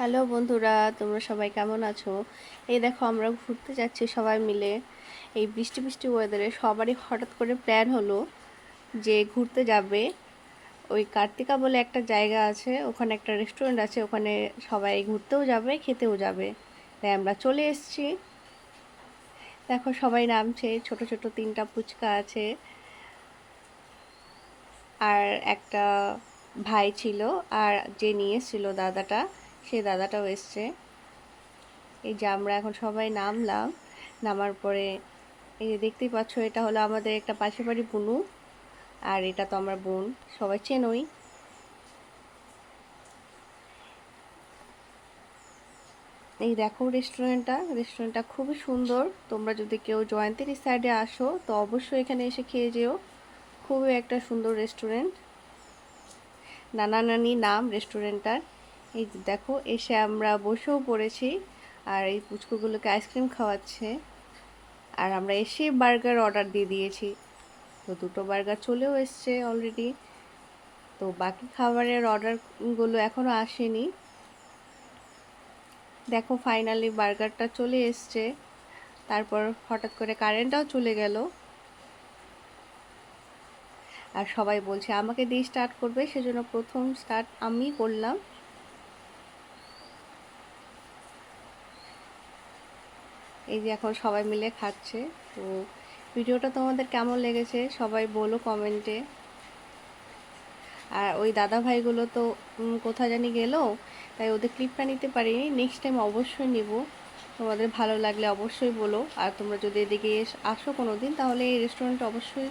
Hello বন্ধুরা, তোমরা সবাই কেমন আছো? এই দেখো আমরা ঘুরতে যাচ্ছি সবাই মিলে। এই বৃষ্টি বৃষ্টি ওয়েদারে সবারই হঠাৎ করে প্ল্যান হলো যে ঘুরতে যাবে। ওই কার্তিকা বলে একটা জায়গা আছে, ওখানে একটা রেস্টুরেন্ট আছে, ওখানে সবাই ঘুরতেও যাবে খেতেও যাবে। তাই আমরা চলে এসেছি। দেখো সবাই নামছে, ছোট ছোট তিনটা ফুচকা আছে, আর একটা ভাই ছিল, আর যে নিয়ে এসেছিল দাদাটা, সেই দাদাটাও এসছে। এই যে আমরা এখন সবাই নামলাম। নামার পরে এই যে দেখতেই পাচ্ছ, এটা হলো আমাদের একটা পাশের বাড়ি বুনু, আর এটা তো আমার বোন, সবাই চেনোই। এই দেখো রেস্টুরেন্টটা খুবই সুন্দর। তোমরা যদি কেউ জয়ন্তীর সাইডে আসো তো অবশ্যই এখানে এসে খেয়ে যেও। খুবই একটা সুন্দর রেস্টুরেন্ট, নানা নানি নাম রেস্টুরেন্টটার। এই যে দেখো এসে আমরা বসেও পড়েছি, আর এই পুচকুগুলোকে আইসক্রিম খাওয়াচ্ছে। আর আমরা এসে বার্গার অর্ডার দিয়ে দিয়েছি, তো দুটো বার্গার চলেও এসছে অলরেডি। তো বাকি খাবারের অর্ডারগুলো এখনো আসেনি। দেখো ফাইনালি বার্গারটা চলে এসছে। তারপর হঠাৎ করে কারেন্টটাও চলে গেল, আর সবাই বলছে আমাকে দিয়ে স্টার্ট করবে, সেজন্য প্রথম স্টার্ট আমি করলাম। এই যে এখন সবাই মিলে খাচ্ছে। তো ভিডিওটা তোমাদের কেমন লেগেছে সবাই বলো কমেন্টে। আর ওই দাদা ভাইগুলো তো কোথায় জানি গেল, তাই ওদের ক্লিপটা নিতে পারিনি। নেক্সট টাইম অবশ্যই নিব। তোমাদের ভালো লাগলে অবশ্যই বলো। আর তোমরা যদি এদিকে আসো কোনো দিন, তাহলে এই রেস্টুরেন্টে অবশ্যই